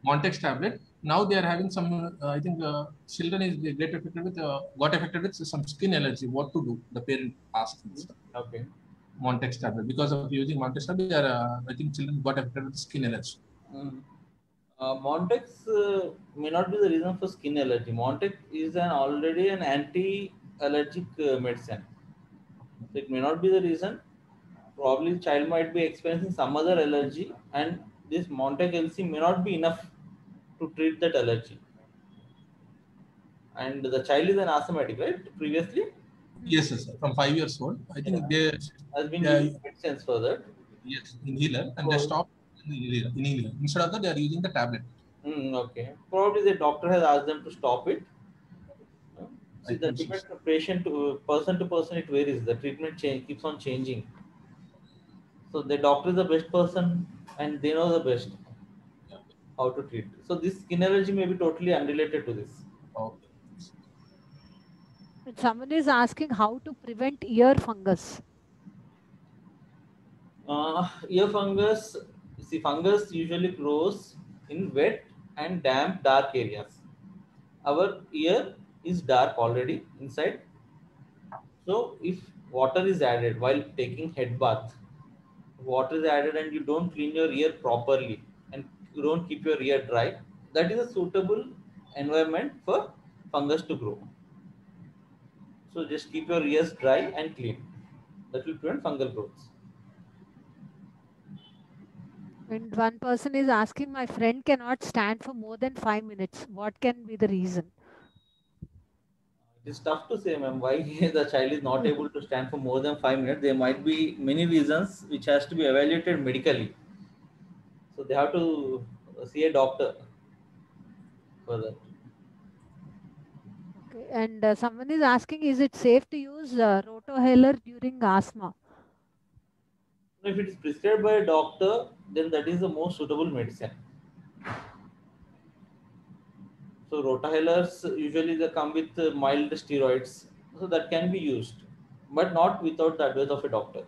Montext tablet. Now they are having some, I think, children is get affected with, got affected with some skin allergy. What to do? The parent asked me. Okay. Montext tablet. Because of using Montext tablet, they are, I think children got affected with skin allergy. Montex may not be the reason for skin allergy. Montex is already an anti-allergic medicine. So it may not be the reason. Probably the child might be experiencing some other allergy, and this Montex LC may not be enough to treat that allergy. And the child is an asthmatic, right? Previously, Yes, sir. From 5 years old, I think has been they using medicines for that. yes, inhaler, and they So, stopped inhaler. Instead of that, they are using the tablet. okay. Probably the doctor has asked them to stop it. See, I that think so. depends from patient to person. It varies. The treatment keeps on changing. So the doctor is the best person, and they know the best how to treat. So this skin allergy may be totally unrelated to this. Okay. Someone is asking how to prevent ear fungus. Ear fungus. See, fungus usually grows in wet and damp, dark areas. Our ear is dark already inside. So if water is added while taking head bath, water is added and you don't clean your ear properly and you don't keep your ear dry, that is a suitable environment for fungus to grow. So just keep your ears dry and clean. That will prevent fungal growth. And one person is asking, my friend cannot stand for more than 5 minutes. What can be the reason? It is tough to say, ma'am, why the child is not able to stand for more than 5 minutes. There might be many reasons which has to be evaluated medically. So they have to see a doctor for that. Okay. And someone is asking, is it safe to use rotoheller during asthma? If it is prescribed by a doctor, then that is the most suitable medicine. So rotahelers usually they come with mild steroids, so that can be used, but not without the advice of a doctor.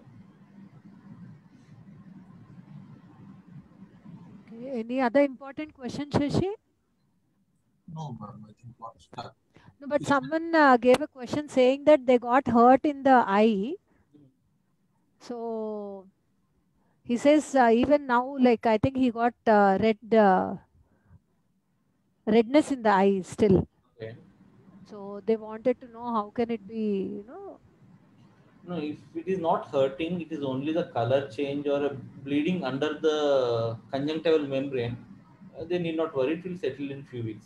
Okay. Any other important question, Shashi? No, ma'am. I think what's that? No, but someone gave a question saying that they got hurt in the eye. So he says even now, like I think he got redness in the eye still. Okay. So they wanted to know how can it be. No, if it is not hurting, it is only the color change or a bleeding under the conjunctival membrane. They need not worry; it will settle in few weeks.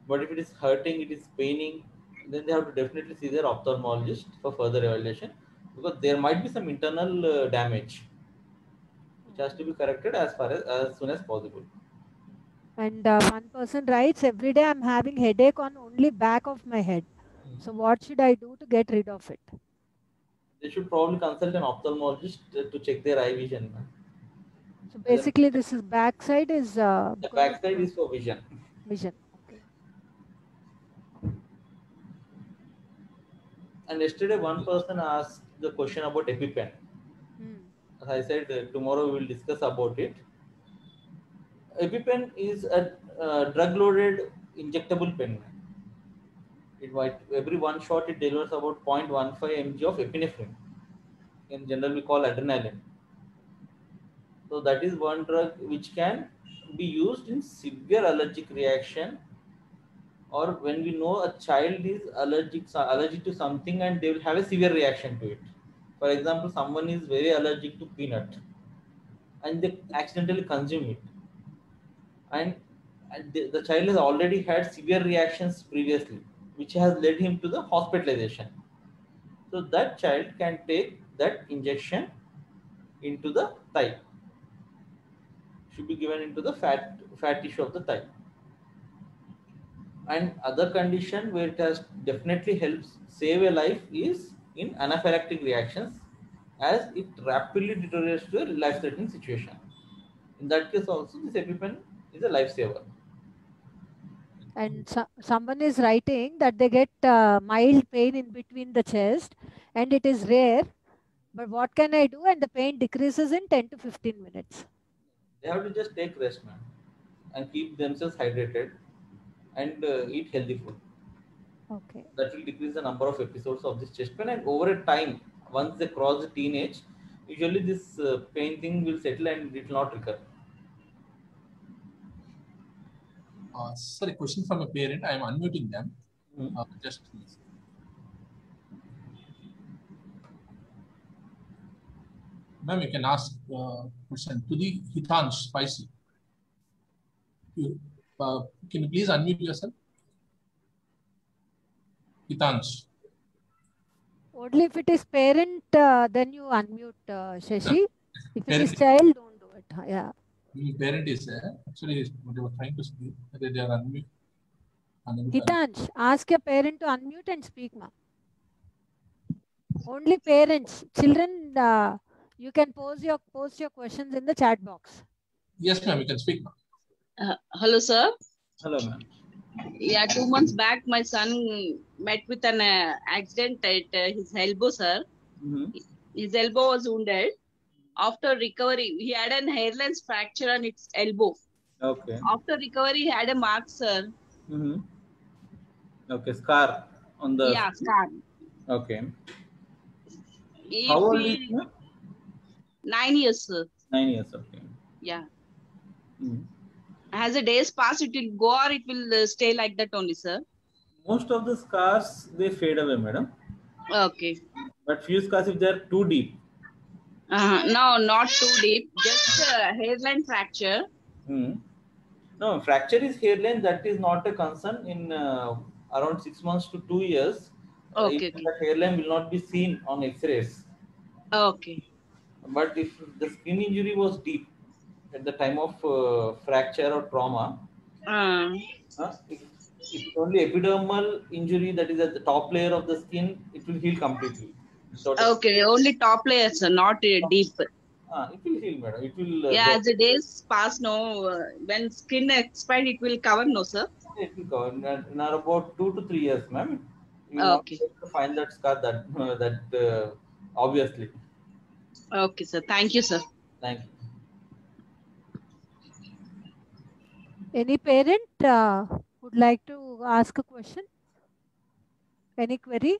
But if it is hurting, it is paining, then they have to definitely see their ophthalmologist for further evaluation, because there might be some internal damage which has to be corrected as soon as possible. And one person writes, every day I'm having headache on only back of my head. So what should I do to get rid of it? They should probably consult an ophthalmologist to check their eye vision. So And then basically this is backside is the because of backside is for vision. vision. Okay. And yesterday, one person asked the question about EpiPen. As I said, tomorrow we will discuss about it. EpiPen is a drug-loaded injectable pen. Every one shot it delivers about 0.15 mg of epinephrine. In general, we call adrenaline. So that is one drug which can be used in severe allergic reaction, or when we know a child is allergic to something and they will have a severe reaction to it. For example, someone is very allergic to peanut and they accidentally consume it, and, the child has already had severe reactions previously, which has led him to the hospitalization. So that child can take that injection into the thigh, should be given into the fat tissue of the thigh. And other condition where it has definitely helps save a life is in anaphylactic reactions, as it rapidly deteriorates to a life-threatening situation. In that case also, this EpiPen is a lifesaver. And someone is writing that they get mild pain in between the chest and it is rare. But what can I do? And the pain decreases in 10 to 15 minutes. They have to just take rest, man, and keep themselves hydrated and eat healthy food. Okay. That will decrease the number of episodes of this chest pain, and over a time, once they cross the teenage, usually this pain thing will settle and it will not recur. Sir, a question from a parent. I am unmuting them. Hmm. Just please. Ma'am, you can ask question to the Hitansh Spicy. Can you please unmute yourself? Hitansh. Only if it is parent, then you unmute, Shashi. If it is Parent, child, don't do it. Yeah. parent is actually they were trying to speak. They are unmute. Hitansh, ask your parent to unmute and speak, ma. Only parents. Children, you can post your questions in the chat box. Yes, ma'am, you can speak now. Hello, sir. Hello, ma'am. Yeah, 2 months back, my son met with an accident at his elbow, sir. Mm-hmm. His elbow was wounded. After recovery, he had an hairline fracture on its elbow. Okay. After recovery, he had a mark, sir. Mm-hmm. Okay, scar on the. Yeah, scar. Okay. If How old is he, he? 9 years, sir. 9 years. Okay. Yeah. Mm. As the days pass, it will go or it will stay like that only, sir. Most of the scars they fade away, madam. Okay. But few scars, if they are too deep. No, not too deep. Just hairline fracture. Mm. No, fracture is hairline. That is not a concern. In around 6 months to 2 years, Okay, even okay. the hairline will not be seen on X-rays. Okay. But if the skin injury was deep at the time of fracture or trauma, if it's only epidermal injury that is at the top layer of the skin, it will heal completely. Okay, only top layers, sir, not deep. It will heal, madam. It will. Yeah, as the days pass, no, when skin expired, it will cover, no, sir. It will go in about 2 to 3 years, ma'am. You will not be Okay. able to find that scar that obviously. Okay, sir. Thank you, sir. Thank you. Any parent would like to ask a question? Any query?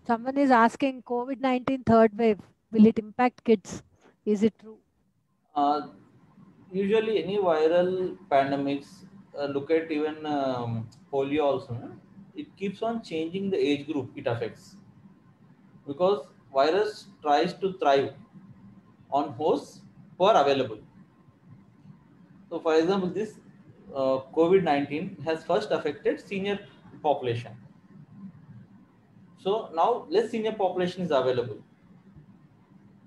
Someone is asking COVID-19 third wave. Will it impact kids? Is it true? Usually, any viral pandemics, look at even polio also, it keeps on changing the age group it affects because virus tries to thrive on hosts who are available. So, for example, this COVID-19 has first affected senior population. So now less senior population is available.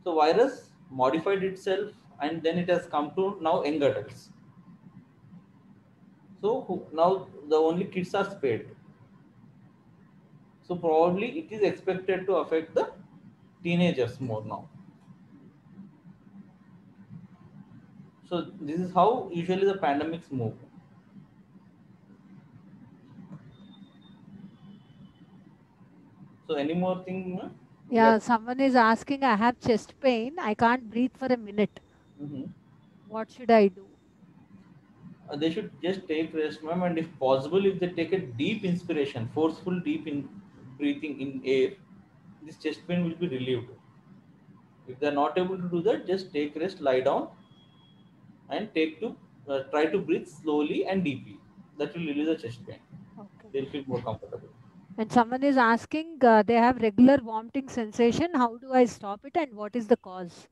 So virus modified itself and then it has come to now young adults. So now the only kids are spared. So probably it is expected to affect the teenagers more now. So this is how usually the pandemics move. So any more thing? Yeah, someone is asking, I have chest pain. I can't breathe for a minute. Mm-hmm. What should I do? They should just take rest, ma'am, and if possible, if they take a deep inspiration, forceful deep in breathing in air, this chest pain will be relieved. If they are not able to do that, just take rest, lie down, and try to breathe slowly and deeply. That will relieve the chest pain. Okay. They'll feel more comfortable. And someone is asking, they have regular vomiting sensation. How do I stop it and what is the cause?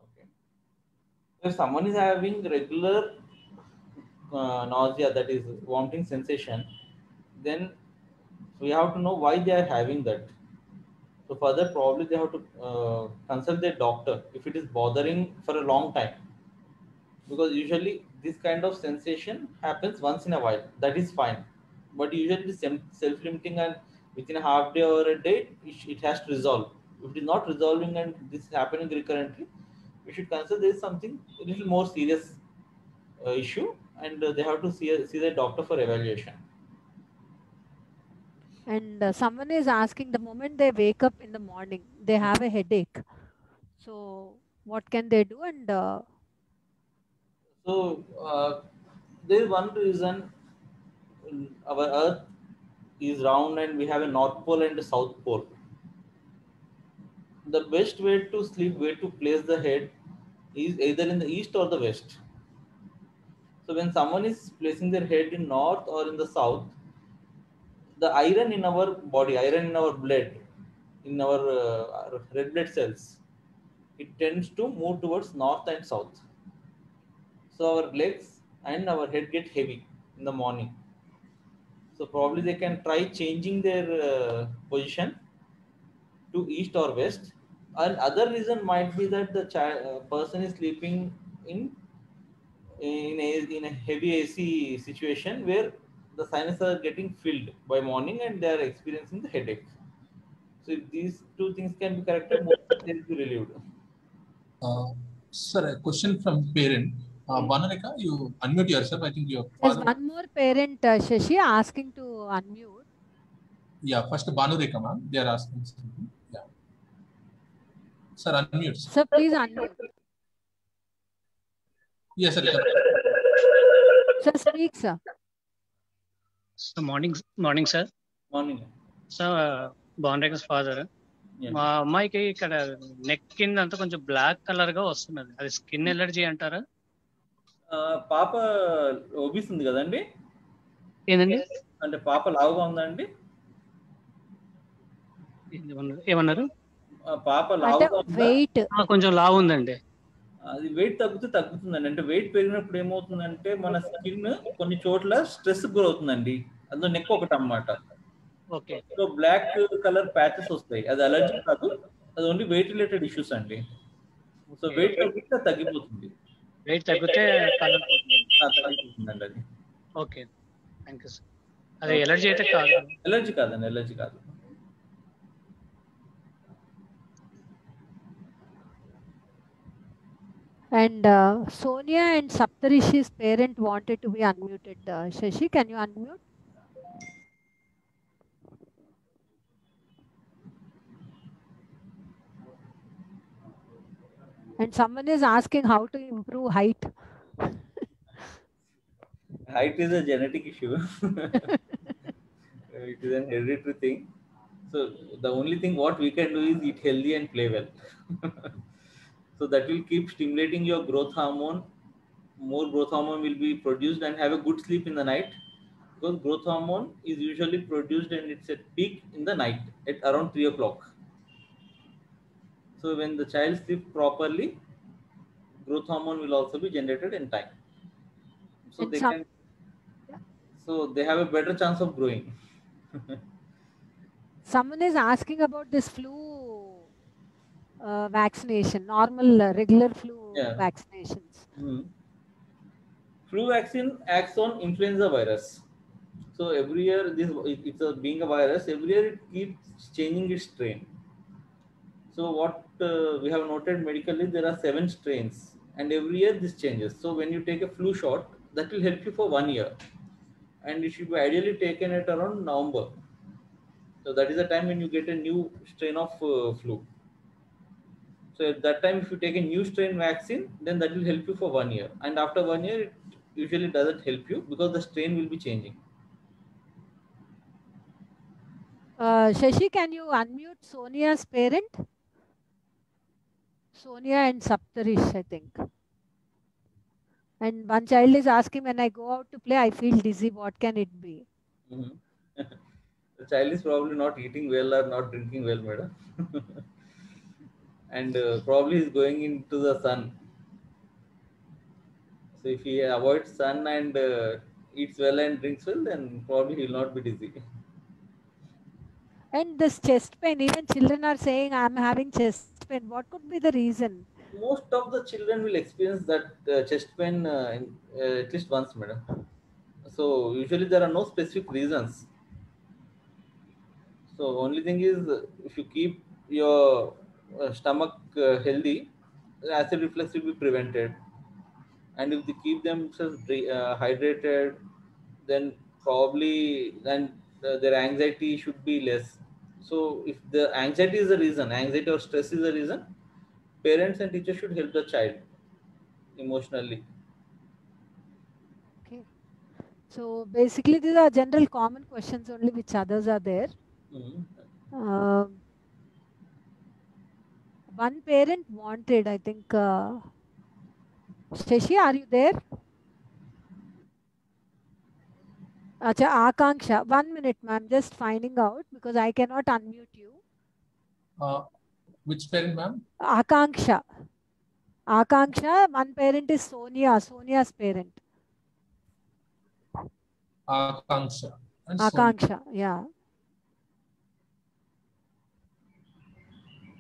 Okay. If someone is having regular nausea, that is vomiting sensation, then we have to know why they are having that. So further, probably they have to consult their doctor if it is bothering for a long time. Because usually this kind of sensation happens once in a while. That is fine. But usually self-limiting and within a half day or a day, it has to resolve. If it is not resolving and this is happening recurrently, we should consider there is something a little more serious issue, and they have to see the doctor for evaluation. And someone is asking, the moment they wake up in the morning, they have a headache. So what can they do? And So there is one reason our Earth is round and we have a North Pole and a South Pole. The best way to sleep, way to place the head is either in the east or the west. So when someone is placing their head in north or in the south, the iron in our body, iron in our blood, in our red blood cells, it tends to move towards north and south. So our legs and our head get heavy in the morning. So probably they can try changing their position to east or west. And other reason might be that the person is sleeping in in a heavy AC situation where the sinuses are getting filled by morning and they are experiencing the headache. So if these two things can be corrected, most they will be relieved. Sir, a question from parent. Banareka, you unmute yourself. I think your there's father. one more parent, Shashi, asking to unmute. Yeah, first Banureka, ma'am. They are asking something. Yeah. Sir, unmute. Sir, please unmute. Yes, sir. Sir, speak, sir. So morning, sir. Morning. So బాగుండేస్ father మా అమ్మాయికి ఇక్కడ neck కింద అంతా కొంచెం black colour గా వస్తున్నది, అది స్కిన్ ఎలర్జీ అంటారా? పాప ఒబీస్ ఉంది కదండి? ఏందండి? అంటే పాప లావుగా ఉందండి? ఏమన్నారు? పాప లావుగా ఉందా? వెయిట్ కొంచెం లావు ఉందండి. అది వెయిట్ తగ్గుతుందండి. అంటే వెయిట్ పెరిగినప్పుడు ఏమవుతుందంటే మన స్కిన్ కొన్ని చోట్ల స్ట్రెస్ గురవుతుందండి. అందులో నెక్ ఒకటి అన్నమాట. Okay. So black colour patches వస్తాయి. అది అలర్జీ కాదు, అది ఓన్లీ వెయిట్ రిలేటెడ్ ఇష్యూస్ అండి. సో వెయిట్ తగ్గితే తగ్గిపోతుంది. వెయిట్ తగ్గితే తగ్గిపోతుందండి అది. Okay, thank you sir. అది ఎలర్జీ అయితే కాదు. ఎలర్జీ కాదండి, ఎలర్జీ కాదు. And Sonia and Saptarishi's parent wanted to be unmuted. Shashi, can you unmute? And someone is asking how to improve height. Height is a genetic issue. It is an hereditary thing. So the only thing what we can do is eat healthy and play well. So that will keep stimulating your growth hormone. More growth hormone will be produced, and have a good sleep in the night, because growth hormone is usually produced and it's at peak in the night at around 3 o'clock. So when the child sleeps properly, growth hormone will also be generated in time. So they have a better chance of growing. Someone is asking about this flu vaccination, normal regular flu vaccinations. Flu vaccine acts on influenza virus. So every year, being a virus, every year it keeps changing its strain. So what we have noted medically, there are 7 strains, and every year this changes. So when you take a flu shot, that will help you for 1 year, and it should be ideally taken at around November. So that is the time when you get a new strain of flu. So at that time, if you take a new strain vaccine, then that will help you for 1 year. And after 1 year, it usually doesn't help you because the strain will be changing. Shashi, can you unmute Sonia's parent? Sonia and Saptarish, I think. And one child is asking, when I go out to play, I feel dizzy. What can it be? The child is probably not eating well or not drinking well, madam. And probably is going into the sun. So if he avoids sun and eats well and drinks well, then probably he will not be dizzy. And this chest pain, even children are saying, I'm having chest pain. What could be the reason? Most of the children will experience that chest pain at least once, madam. So usually there are no specific reasons. So only thing is, if you keep your stomach healthy, acid reflux will be prevented. And if they keep themselves hydrated, then probably their anxiety should be less. So if the anxiety is the reason, anxiety or stress is the reason, parents and teachers should help the child emotionally. Okay. So basically, these are general common questions only, which others are there. One parent wanted, I think, Shashi, are you there? Acha, Akanksha, 1 minute, ma'am, just finding out because I cannot unmute you. Which parent, ma'am? Akanksha. Akanksha, one parent is Sonia, Sonia's parent. Akanksha. Akanksha, yeah.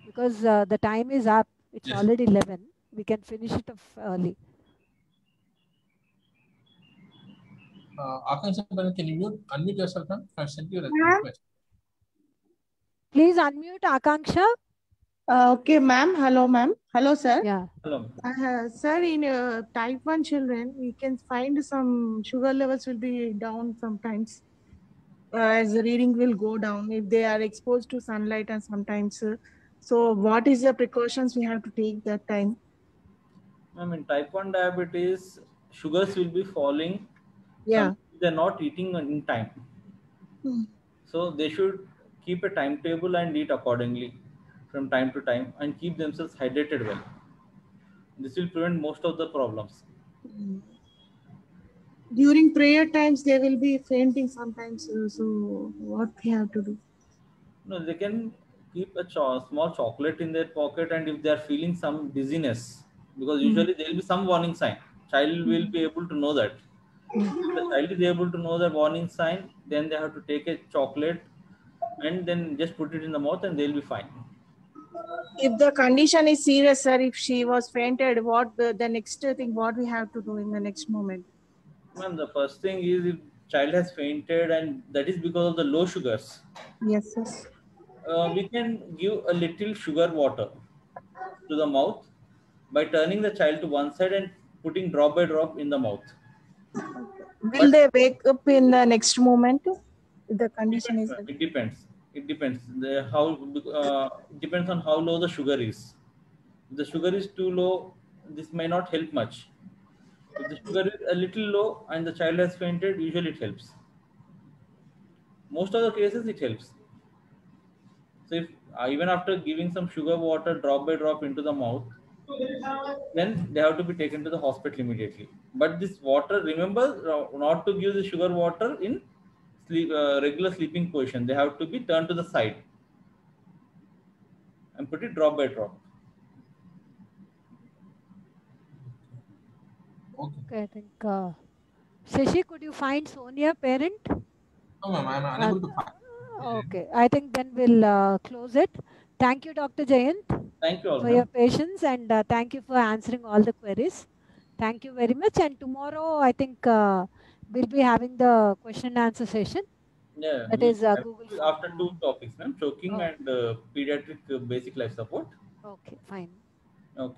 Because the time is up. It's already 11. We can finish it off early. Akanksha, can you unmute yourself, ma'am? I sent you a request. Please unmute Akanksha. Okay, ma'am. Hello, ma'am. Hello, sir. Yeah. Hello. Sir, in type 1 children, we can find some sugar levels will be down sometimes as the reading will go down if they are exposed to sunlight and sometimes. So what is the precautions we have to take that time? I mean, type 1 diabetes, sugars will be falling. Yeah. They're not eating in time. So they should keep a timetable and eat accordingly from time to time and keep themselves hydrated well. This will prevent most of the problems. During prayer times, they will be fainting sometimes. So what we have to do? No, they can keep a small chocolate in their pocket, and if they are feeling some dizziness, because usually there will be some warning sign, child will be able to know that. If the child is able to know the warning sign, then they have to take a chocolate and then just put it in the mouth and they'll be fine. If the condition is serious, sir, if she was fainted, what the next thing, what we have to do in the next moment? Ma'am, the first thing is if child has fainted and that is because of the low sugars. Yes, yes. We can give a little sugar water to the mouth by turning the child to one side and putting drop by drop in the mouth. Will they wake up in the next moment? If the condition is. It depends. It depends. It depends on how low the sugar is. If the sugar is too low, this may not help much. If the sugar is a little low and the child has fainted, usually it helps. Most of the cases, it helps. So if even after giving some sugar water drop by drop into the mouth, then they have to be taken to the hospital immediately. But this water, remember not to give the sugar water in regular sleeping position. They have to be turned to the side and put it drop by drop. Okay, I think. Shashi, could you find Sonia parent? No, ma'am, I'm unable to find. Okay, I think then we'll close it. Thank you, Dr. Jayanth. Thank you all for your patience, and thank you for answering all the queries. Thank you very much. And tomorrow, I think we'll be having the question and answer session. Yeah, that is Google after two topics, ma'am, choking and pediatric basic life support. Okay, fine. Okay.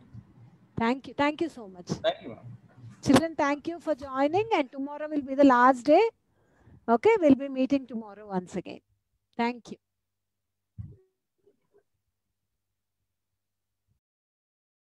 Thank you. Thank you so much. Thank you, ma'am. Children, thank you for joining. And tomorrow will be the last day. Okay, we'll be meeting tomorrow once again. Thank you.